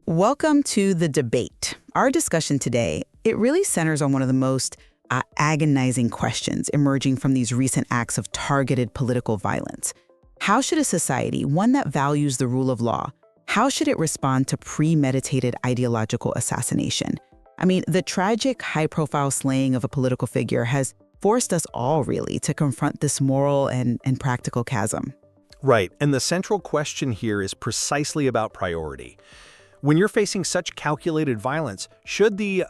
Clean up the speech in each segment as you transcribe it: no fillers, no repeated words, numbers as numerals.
Welcome to the debate. Our discussion today, it really centers on one of the most agonizing questions emerging from these recent acts of targeted political violence. How should a society, one that values the rule of law, how should it respond to premeditated ideological assassination? I mean, the tragic, high-profile slaying of a political figure has forced us all, really, to confront this moral and practical chasm. Right, and the central question here is precisely about priority. When you're facing such calculated violence, should the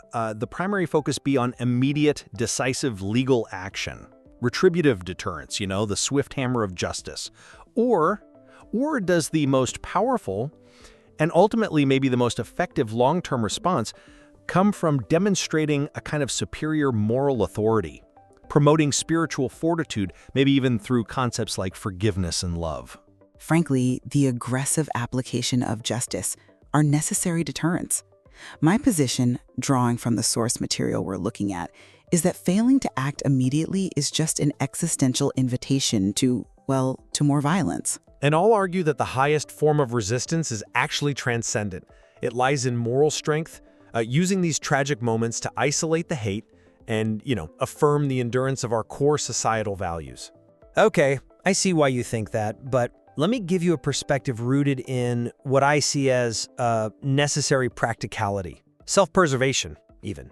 primary focus be on immediate, decisive legal action? Retributive deterrence, the swift hammer of justice. Or does the most powerful, and ultimately maybe the most effective long-term response, come from demonstrating a kind of superior moral authority, promoting spiritual fortitude, maybe even through concepts like forgiveness and love? Frankly, the aggressive application of justice are necessary deterrents. My position, drawing from the source material we're looking at, is that failing to act immediately is just an existential invitation to more violence. And I'll argue that the highest form of resistance is actually transcendent. It lies in moral strength, using these tragic moments to isolate the hate and, affirm the endurance of our core societal values. Okay, I see why you think that, but let me give you a perspective rooted in what I see as necessary practicality, self-preservation, even.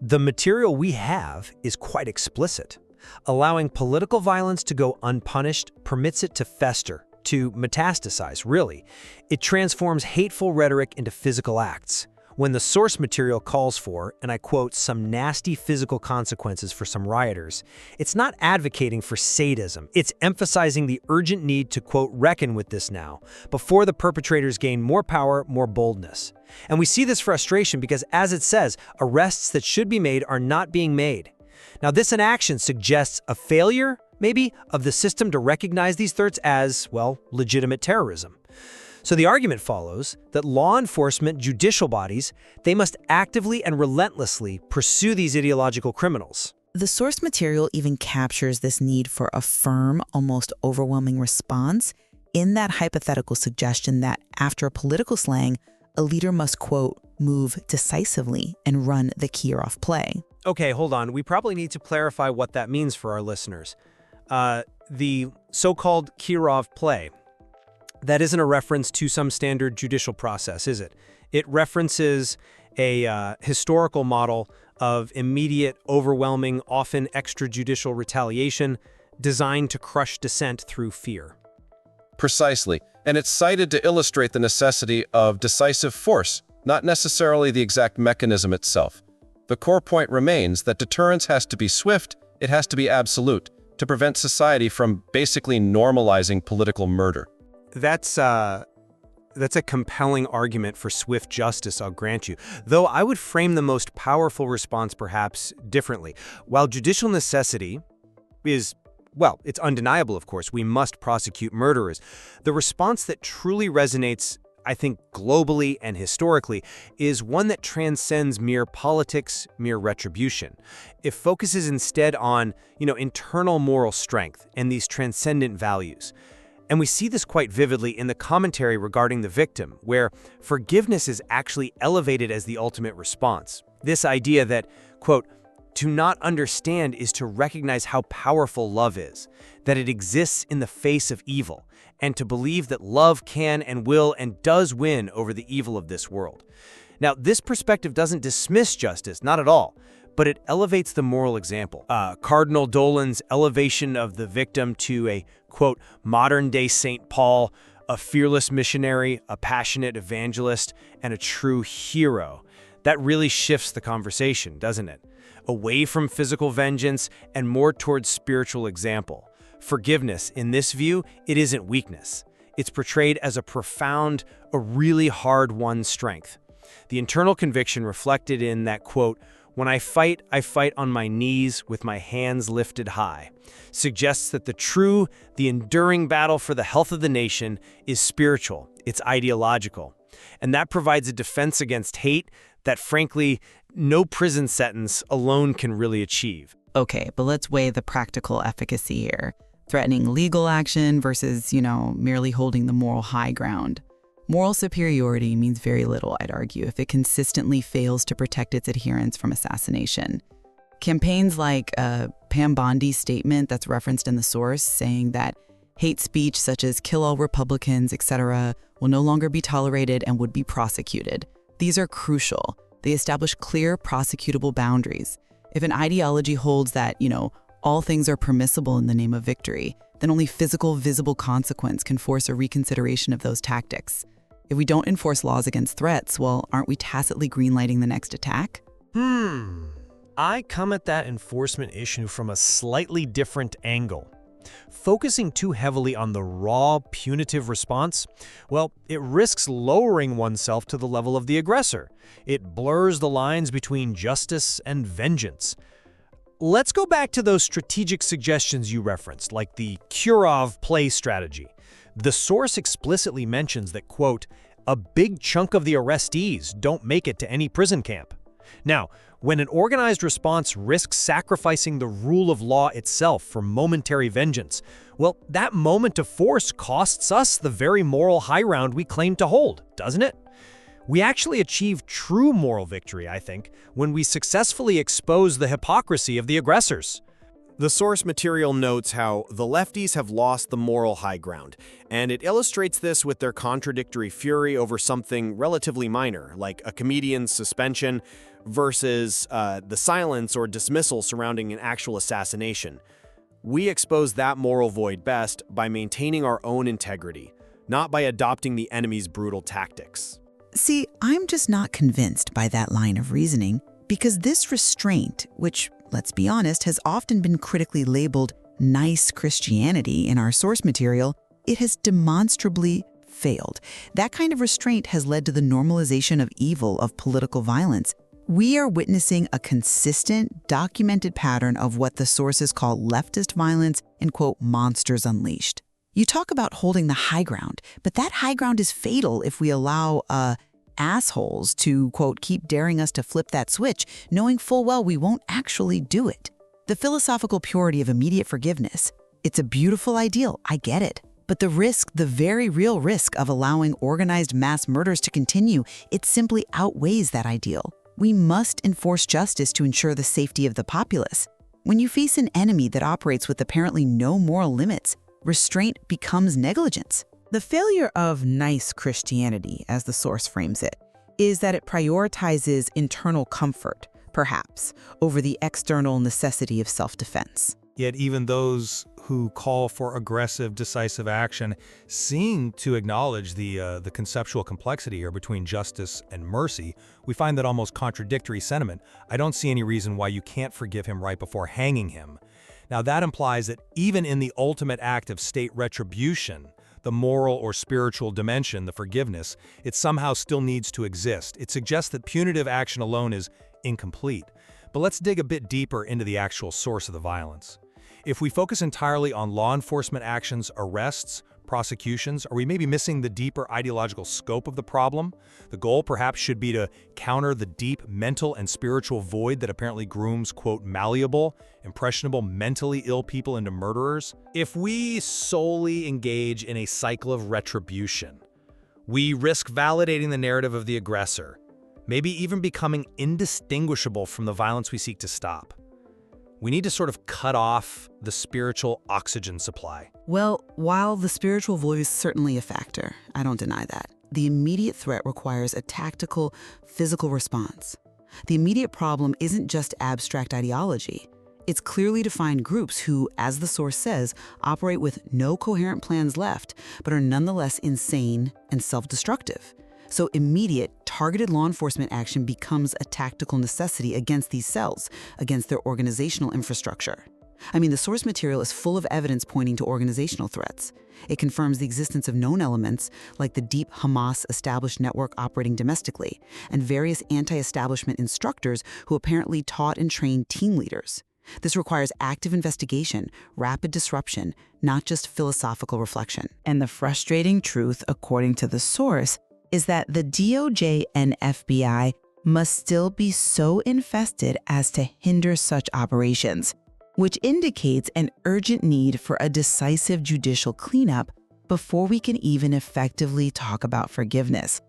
The material we have is quite explicit. Allowing political violence to go unpunished permits it to fester, to metastasize, really. It transforms hateful rhetoric into physical acts. When the source material calls for, and I quote, some nasty physical consequences for some rioters, it's not advocating for sadism. It's emphasizing the urgent need to, quote, reckon with this now, before the perpetrators gain more power, more boldness. And we see this frustration because, as it says, arrests that should be made are not being made. Now, this inaction suggests a failure, maybe, of the system to recognize these threats as, legitimate terrorism. So the argument follows that law enforcement, judicial bodies, they must actively and relentlessly pursue these ideological criminals. The source material even captures this need for a firm, almost overwhelming response in that hypothetical suggestion that after a political slaying, a leader must, quote, move decisively and run the Kirov play. Okay, hold on. We probably need to clarify what that means for our listeners. The so-called Kirov play. That isn't a reference to some standard judicial process, is it? It references a historical model of immediate, overwhelming, often extrajudicial retaliation designed to crush dissent through fear. Precisely, and it's cited to illustrate the necessity of decisive force, not necessarily the exact mechanism itself. The core point remains that deterrence has to be swift, it has to be absolute, to prevent society from basically normalizing political murder. That's a compelling argument for swift justice, I'll grant you. Though I would frame the most powerful response perhaps differently. While judicial necessity is, it's undeniable, of course, we must prosecute murderers. The response that truly resonates, I think, globally and historically, is one that transcends mere politics, mere retribution. It focuses instead on, internal moral strength and these transcendent values. And we see this quite vividly in the commentary regarding the victim, where forgiveness is actually elevated as the ultimate response. This idea that, quote, to not understand is to recognize how powerful love is, that it exists in the face of evil, and to believe that love can and will and does win over the evil of this world. Now, this perspective doesn't dismiss justice, not at all, but it elevates the moral example. Cardinal Dolan's elevation of the victim to a, quote, modern-day St. Paul, a fearless missionary, a passionate evangelist, and a true hero. That really shifts the conversation, doesn't it? Away from physical vengeance and more towards spiritual example. Forgiveness, in this view, it isn't weakness. It's portrayed as a profound, a really hard-won strength. The internal conviction reflected in that, quote, when I fight on my knees with my hands lifted high, suggests that the enduring battle for the health of the nation is spiritual, it's ideological. And that provides a defense against hate that, frankly, no prison sentence alone can really achieve. Okay, but let's weigh the practical efficacy here. Threatening legal action versus, merely holding the moral high ground. Moral superiority means very little, I'd argue, if it consistently fails to protect its adherents from assassination. Campaigns like Pam Bondi's statement that's referenced in the source saying that hate speech such as kill all Republicans, etc., will no longer be tolerated and would be prosecuted. These are crucial. They establish clear prosecutable boundaries. If an ideology holds that, all things are permissible in the name of victory, then only physical, visible consequence can force a reconsideration of those tactics. If we don't enforce laws against threats, well, aren't we tacitly greenlighting the next attack? I come at that enforcement issue from a slightly different angle. Focusing too heavily on the raw, punitive response, well, it risks lowering oneself to the level of the aggressor. It blurs the lines between justice and vengeance. Let's go back to those strategic suggestions you referenced, like the Kurov play strategy. The source explicitly mentions that, quote, a big chunk of the arrestees don't make it to any prison camp. Now, when an organized response risks sacrificing the rule of law itself for momentary vengeance, well, that moment of force costs us the very moral high ground we claim to hold, doesn't it? We actually achieve true moral victory, I think, when we successfully expose the hypocrisy of the aggressors. The source material notes how the lefties have lost the moral high ground, and it illustrates this with their contradictory fury over something relatively minor, like a comedian's suspension, versus the silence or dismissal surrounding an actual assassination. We expose that moral void best by maintaining our own integrity, not by adopting the enemy's brutal tactics. See, I'm just not convinced by that line of reasoning, because this restraint, which, let's be honest, has often been critically labeled nice Christianity in our source material, it has demonstrably failed. That kind of restraint has led to the normalization of evil, of political violence. We are witnessing a consistent, documented pattern of what the sources call leftist violence and, quote, monsters unleashed. You talk about holding the high ground, but that high ground is fatal if we allow assholes to, quote, keep daring us to flip that switch, knowing full well we won't actually do it. The philosophical purity of immediate forgiveness, it's a beautiful ideal, I get it. But the risk, the very real risk of allowing organized mass murders to continue, it simply outweighs that ideal. We must enforce justice to ensure the safety of the populace. When you face an enemy that operates with apparently no moral limits, restraint becomes negligence. The failure of nice Christianity, as the source frames it, is that it prioritizes internal comfort, perhaps, over the external necessity of self-defense. Yet even those who call for aggressive, decisive action seem to acknowledge the conceptual complexity here between justice and mercy. We find that almost contradictory sentiment. I don't see any reason why you can't forgive him right before hanging him. Now that implies that even in the ultimate act of state retribution, the moral or spiritual dimension, the forgiveness, it somehow still needs to exist. It suggests that punitive action alone is incomplete. But let's dig a bit deeper into the actual source of the violence. If we focus entirely on law enforcement actions, arrests, prosecutions, are we maybe missing the deeper ideological scope of the problem? The goal perhaps should be to counter the deep mental and spiritual void that apparently grooms, quote, malleable, impressionable, mentally ill people into murderers. If we solely engage in a cycle of retribution, we risk validating the narrative of the aggressor, maybe even becoming indistinguishable from the violence we seek to stop. We need to sort of cut off the spiritual oxygen supply. Well, while the spiritual void is certainly a factor, I don't deny that, the immediate threat requires a tactical, physical response. The immediate problem isn't just abstract ideology. It's clearly defined groups who, as the source says, operate with no coherent plans left, but are nonetheless insane and self-destructive. So immediate, targeted law enforcement action becomes a tactical necessity against these cells, against their organizational infrastructure. I mean, the source material is full of evidence pointing to organizational threats. It confirms the existence of known elements, like the deep Hamas-established network operating domestically, and various anti-establishment instructors who apparently taught and trained team leaders. This requires active investigation, rapid disruption, not just philosophical reflection. And the frustrating truth, according to the source, is that the DOJ and FBI must still be so infested as to hinder such operations, which indicates an urgent need for a decisive judicial cleanup before we can even effectively talk about forgiveness.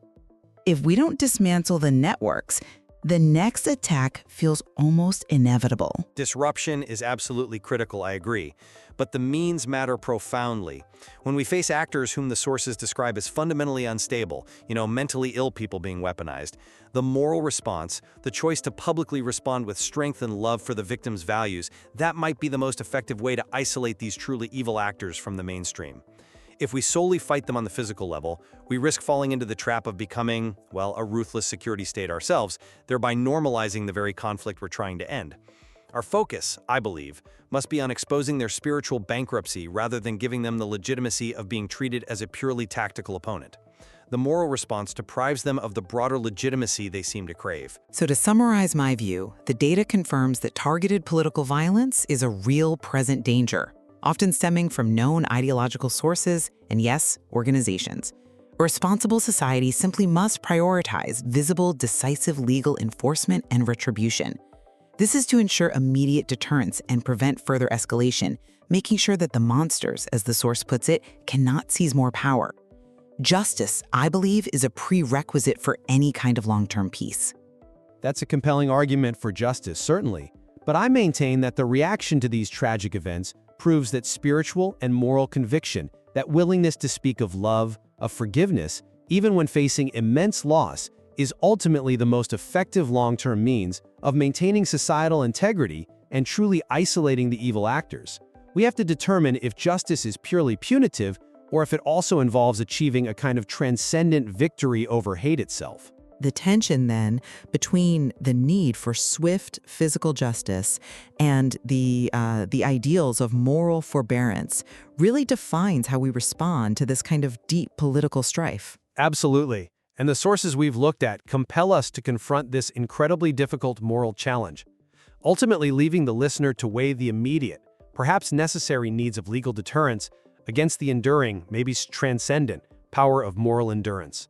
If we don't dismantle the networks, the next attack feels almost inevitable. Disruption is absolutely critical, I agree. But the means matter profoundly. When we face actors whom the sources describe as fundamentally unstable, mentally ill people being weaponized, the moral response, the choice to publicly respond with strength and love for the victim's values, that might be the most effective way to isolate these truly evil actors from the mainstream. If we solely fight them on the physical level, we risk falling into the trap of becoming, a ruthless security state ourselves, thereby normalizing the very conflict we're trying to end. Our focus, I believe, must be on exposing their spiritual bankruptcy rather than giving them the legitimacy of being treated as a purely tactical opponent. The moral response deprives them of the broader legitimacy they seem to crave. So to summarize my view, the data confirms that targeted political violence is a real present danger, often stemming from known ideological sources and, yes, organizations. A responsible society simply must prioritize visible, decisive legal enforcement and retribution. This is to ensure immediate deterrence and prevent further escalation, making sure that the monsters, as the source puts it, cannot seize more power. Justice, I believe, is a prerequisite for any kind of long-term peace. That's a compelling argument for justice, certainly. But I maintain that the reaction to these tragic events proves that spiritual and moral conviction, that willingness to speak of love, of forgiveness, even when facing immense loss, is ultimately the most effective long-term means of maintaining societal integrity and truly isolating the evil actors. We have to determine if justice is purely punitive or if it also involves achieving a kind of transcendent victory over hate itself. The tension, then, between the need for swift physical justice and the ideals of moral forbearance really defines how we respond to this kind of deep political strife. Absolutely. And the sources we've looked at compel us to confront this incredibly difficult moral challenge, ultimately leaving the listener to weigh the immediate, perhaps necessary needs of legal deterrence against the enduring, maybe transcendent, power of moral endurance.